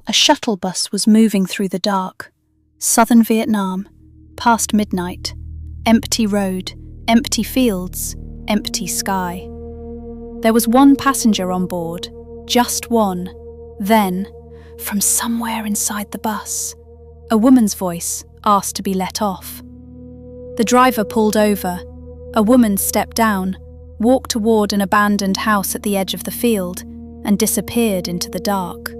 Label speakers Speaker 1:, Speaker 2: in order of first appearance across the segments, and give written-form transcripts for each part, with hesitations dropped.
Speaker 1: A shuttle bus was moving through the dark. Southern Vietnam, past midnight. Empty road, empty fields, empty sky. There was one passenger on board, just one. Then, from somewhere inside the bus, a woman's voice asked to be let off. The driver pulled over. A woman stepped down, walked toward an abandoned house at the edge of the field, and disappeared into the dark.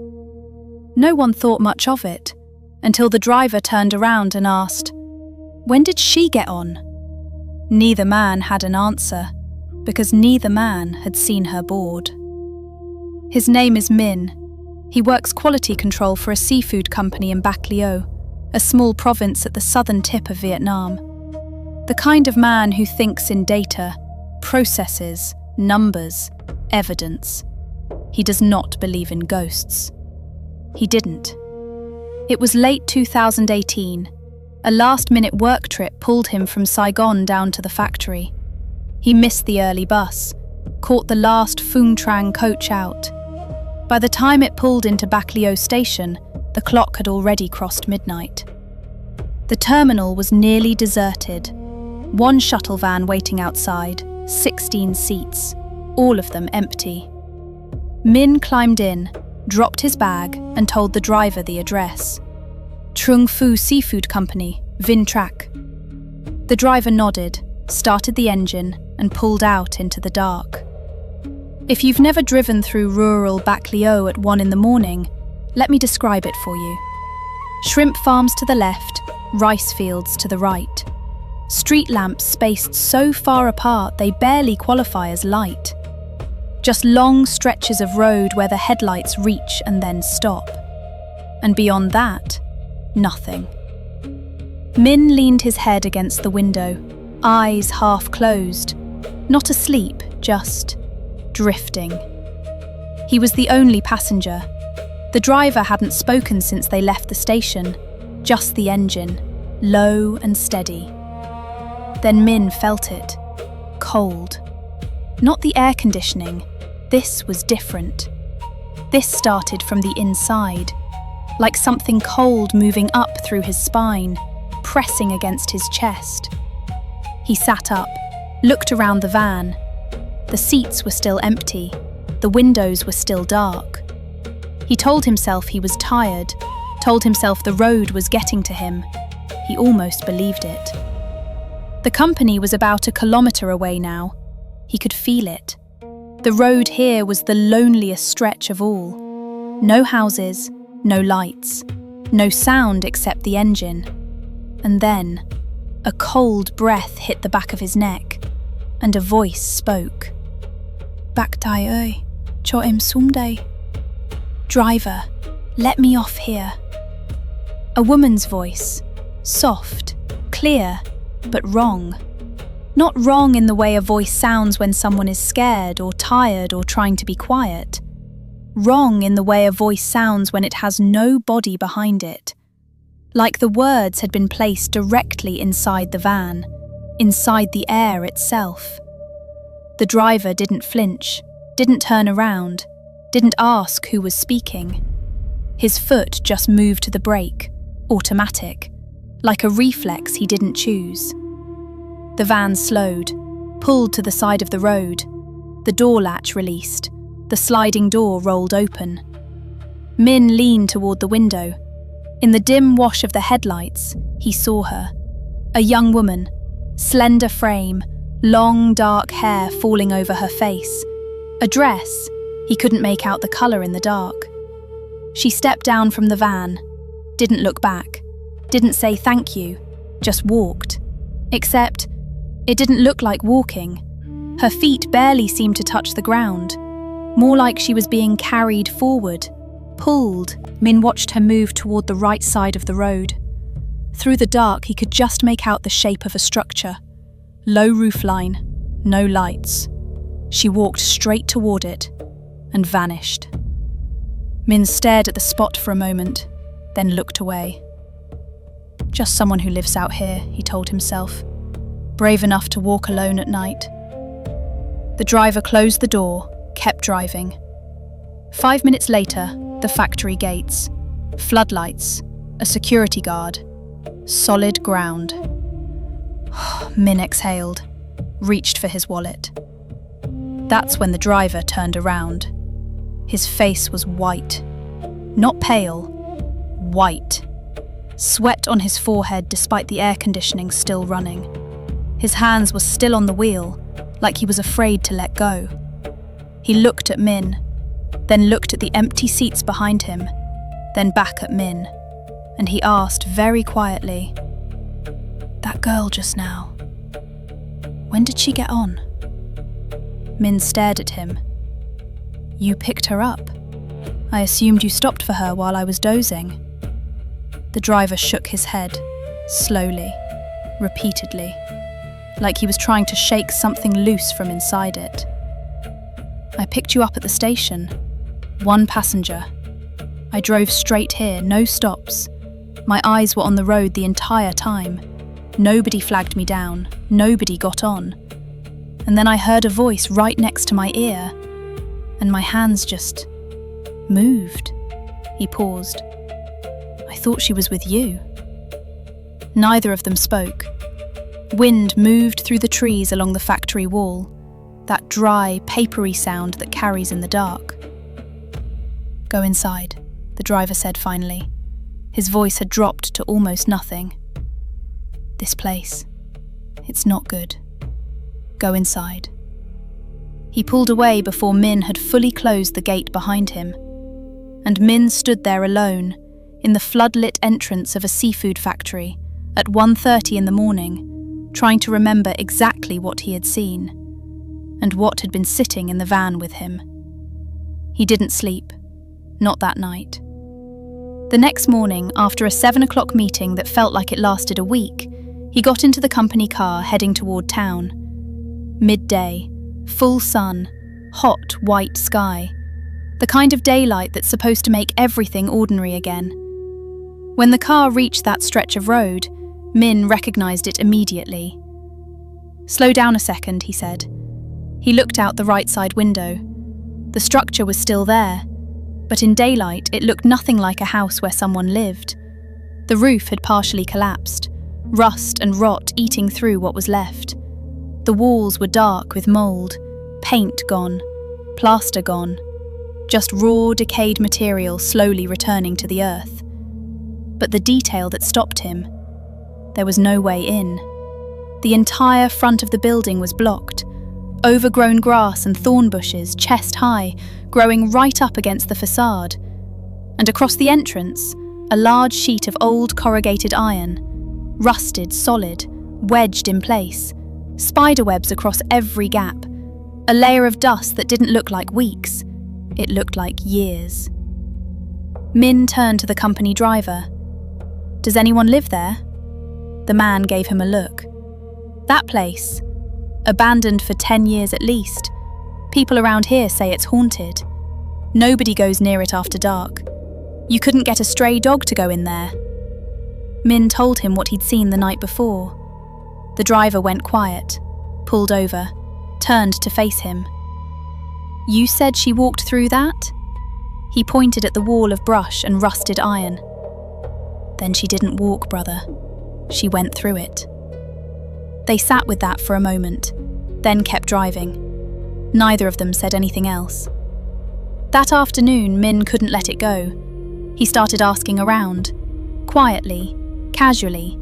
Speaker 1: No one thought much of it, until the driver turned around and asked, "When did she get on?" Neither man had an answer, because neither man had seen her board. His name is Min. He works quality control for a seafood company in Bac Lieu, a small province at the southern tip of Vietnam. The kind of man who thinks in data, processes, numbers, evidence. He does not believe in ghosts. He didn't. It was late 2018. A last-minute work trip pulled him from Saigon down to the factory. He missed the early bus, caught the last Phuong Trang coach out. By the time it pulled into Bac Lieu station, the clock had already crossed midnight. The terminal was nearly deserted. One shuttle van waiting outside, 16 seats, all of them empty. Min climbed in, dropped his bag, and told the driver the address. Trung Phu Seafood Company, Vinh Trac. The driver nodded, started the engine, and pulled out into the dark. If you've never driven through rural Bac Lieu at 1 a.m, let me describe it for you. Shrimp farms to the left, rice fields to the right. Street lamps spaced so far apart they barely qualify as light. Just long stretches of road where the headlights reach and then stop. And beyond that, nothing. Min leaned his head against the window, eyes half closed. Not asleep, just drifting. He was the only passenger. The driver hadn't spoken since they left the station, just the engine, low and steady. Then Min felt it, cold. Not the air conditioning, this was different. This started from the inside, like something cold moving up through his spine, pressing against his chest. He sat up, looked around the van. The seats were still empty, the windows were still dark. He told himself he was tired, told himself the road was getting to him. He almost believed it. The company was about 1 kilometer away now. He could feel it. The road here was the loneliest stretch of all. No houses, no lights, no sound except the engine. And then, a cold breath hit the back of his neck, and a voice spoke. "Bác Tài ơi, cho em xuống đây." "Driver, let me off here." A woman's voice, soft, clear, but wrong. Not wrong in the way a voice sounds when someone is scared or tired or trying to be quiet. Wrong in the way a voice sounds when it has no body behind it. Like the words had been placed directly inside the van, inside the air itself. The driver didn't flinch, didn't turn around, didn't ask who was speaking. His foot just moved to the brake, automatic, like a reflex he didn't choose. The van slowed, pulled to the side of the road. The door latch released. The sliding door rolled open. Min leaned toward the window. In the dim wash of the headlights, he saw her. A young woman, slender frame, long dark hair falling over her face. A dress, he couldn't make out the colour in the dark. She stepped down from the van, didn't look back, didn't say thank you, just walked. Except, it didn't look like walking. Her feet barely seemed to touch the ground, more like she was being carried forward, pulled. Min watched her move toward the right side of the road. Through the dark, he could just make out the shape of a structure. Low roofline, no lights. She walked straight toward it and vanished. Min stared at the spot for a moment, then looked away. Just someone who lives out here, he told himself. Brave enough to walk alone at night. The driver closed the door, kept driving. 5 minutes later, the factory gates. Floodlights, a security guard, solid ground. Min exhaled, reached for his wallet. That's when the driver turned around. His face was white. Not pale, white. Sweat on his forehead despite the air conditioning still running. His hands were still on the wheel, like he was afraid to let go. He looked at Min, then looked at the empty seats behind him, then back at Min, and he asked very quietly, "That girl just now, when did she get on?" Min stared at him. "You picked her up. I assumed you stopped for her while I was dozing." The driver shook his head, slowly, repeatedly, like he was trying to shake something loose from inside it. "I picked you up at the station. One passenger. I drove straight here, no stops. My eyes were on the road the entire time. Nobody flagged me down, nobody got on. And then I heard a voice right next to my ear, and my hands just moved." He paused. "I thought she was with you." Neither of them spoke. Wind moved through the trees along the factory wall, that dry, papery sound that carries in the dark. "Go inside," the driver said finally. His voice had dropped to almost nothing. "This place, it's not good. Go inside." He pulled away before Min had fully closed the gate behind him, and Min stood there alone in the floodlit entrance of a seafood factory at 1:30 in the morning, trying to remember exactly what he had seen and what had been sitting in the van with him. He didn't sleep, not that night. The next morning, after a 7 o'clock meeting that felt like it lasted a week, he got into the company car heading toward town. Midday, full sun, hot white sky, the kind of daylight that's supposed to make everything ordinary again. When the car reached that stretch of road, Min recognized it immediately. "Slow down a second," he said. He looked out the right side window. The structure was still there, but in daylight it looked nothing like a house where someone lived. The roof had partially collapsed, rust and rot eating through what was left. The walls were dark with mold, paint gone, plaster gone, just raw, decayed material slowly returning to the earth. But the detail that stopped him, there was no way in. The entire front of the building was blocked, overgrown grass and thorn bushes, chest high, growing right up against the facade. And across the entrance, a large sheet of old corrugated iron, rusted, solid, wedged in place, spiderwebs across every gap, a layer of dust that didn't look like weeks, it looked like years. Min turned to the company driver. "Does anyone live there?" The man gave him a look. "That place, abandoned for 10 years at least. People around here say it's haunted. Nobody goes near it after dark. You couldn't get a stray dog to go in there." Min told him what he'd seen the night before. The driver went quiet, pulled over, turned to face him. "You said she walked through that?" He pointed at the wall of brush and rusted iron. "Then she didn't walk, brother. She went through it." They sat with that for a moment, then kept driving. Neither of them said anything else. That afternoon, Min couldn't let it go. He started asking around, quietly, casually,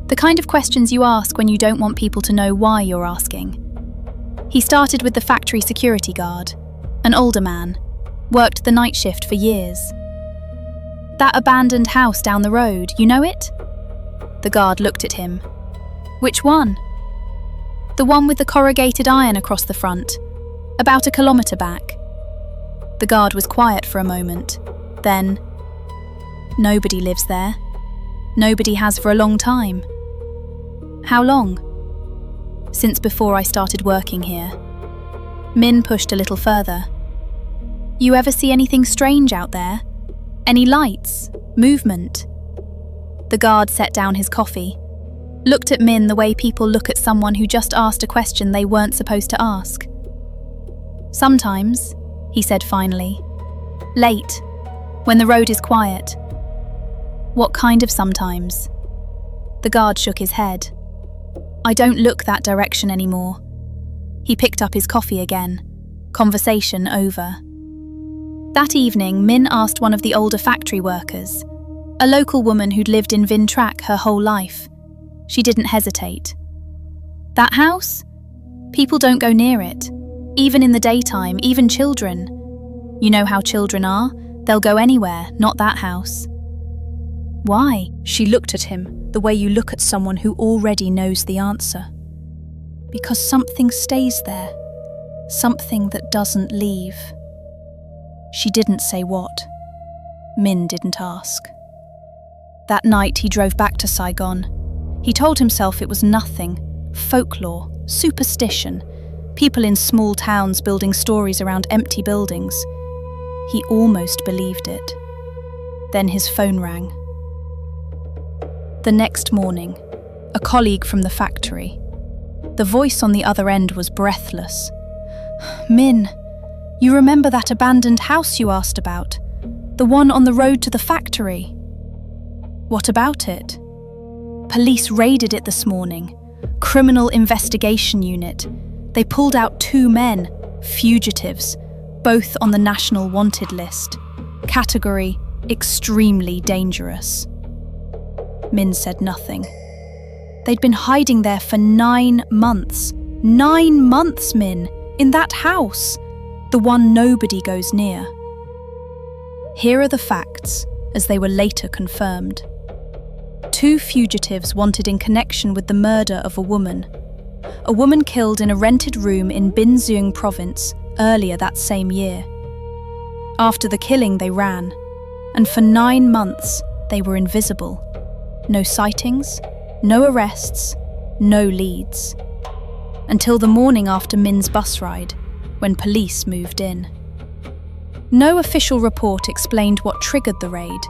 Speaker 1: the kind of questions you ask when you don't want people to know why you're asking. He started with the factory security guard, an older man, worked the night shift for years. "That abandoned house down the road, you know it?" The guard looked at him. "Which one?" "The one with the corrugated iron across the front, about a kilometre back." The guard was quiet for a moment, then, "Nobody lives there. Nobody has for a long time." "How long?" "Since before I started working here." Min pushed a little further. "You ever see anything strange out there? Any lights? Movement?" The guard set down his coffee, looked at Min the way people look at someone who just asked a question they weren't supposed to ask. "Sometimes," he said finally. "Late, when the road is quiet, What kind of sometimes? The guard shook his head. I don't look that direction anymore. He picked up his coffee again. Conversation over. That evening, Min asked one of the older factory workers, a local woman who'd lived in Vin Track her whole life. She didn't hesitate. That house? People don't go near it. Even in the daytime, even children. You know how children are? They'll go anywhere, not that house. Why? She looked at him, the way you look at someone who already knows the answer. Because something stays there. Something that doesn't leave. She didn't say what. Min didn't ask. That night he drove back to Saigon. He told himself it was nothing. Folklore, superstition, people in small towns building stories around empty buildings. He almost believed it. Then his phone rang. The next morning, a colleague from the factory. The voice on the other end was breathless. Min, you remember that abandoned house you asked about? The one on the road to the factory? What about it? Police raided it this morning. Criminal Investigation Unit. They pulled out 2 men, fugitives, both on the National Wanted list. Category, extremely dangerous. Min said nothing. They'd been hiding there for 9 months. 9 months, Min, in that house. The one nobody goes near. Here are the facts, as they were later confirmed. 2 fugitives wanted in connection with the murder of a woman killed in a rented room in Bin Xuong province earlier that same year. After the killing, they ran, and for 9 months they were invisible. No sightings, no arrests, no leads. Until the morning after Min's bus ride, when police moved in. No official report explained what triggered the raid.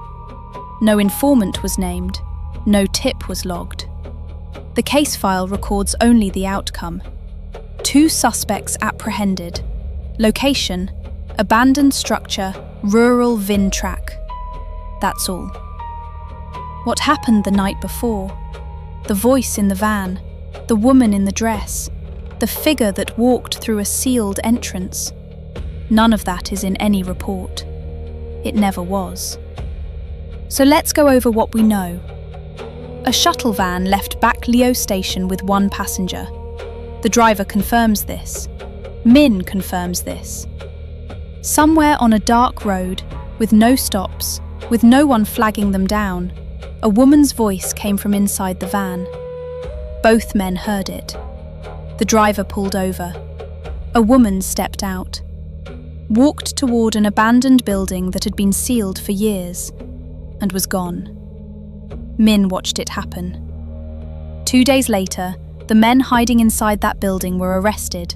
Speaker 1: No informant was named. No tip was logged. The case file records only the outcome. 2 suspects apprehended. Location, abandoned structure, rural Vin Track. That's all. What happened the night before? The voice in the van, the woman in the dress, the figure that walked through a sealed entrance. None of that is in any report. It never was. So let's go over what we know. A shuttle van left Bac Leo station with 1 passenger. The driver confirms this. Min confirms this. Somewhere on a dark road, with no stops, with no one flagging them down, a woman's voice came from inside the van. Both men heard it. The driver pulled over. A woman stepped out, walked toward an abandoned building that had been sealed for years, and was gone. Min watched it happen. 2 days later, the men hiding inside that building were arrested.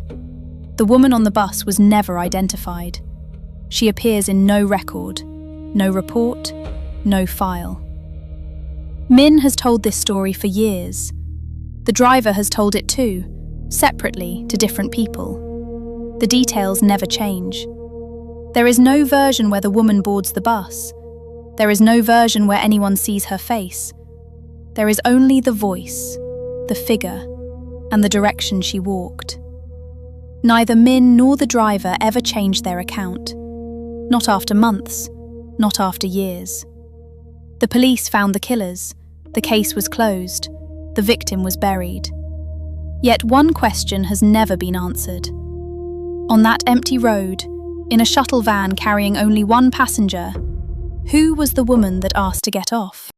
Speaker 1: The woman on the bus was never identified. She appears in no record, no report, no file. Min has told this story for years. The driver has told it too, separately to different people. The details never change. There is no version where the woman boards the bus. There is no version where anyone sees her face. There is only the voice, the figure, and the direction she walked. Neither Min nor the driver ever changed their account. Not after months, not after years. The police found the killers. The case was closed. The victim was buried. Yet one question has never been answered. On that empty road, in a shuttle van carrying only 1 passenger, who was the woman that asked to get off?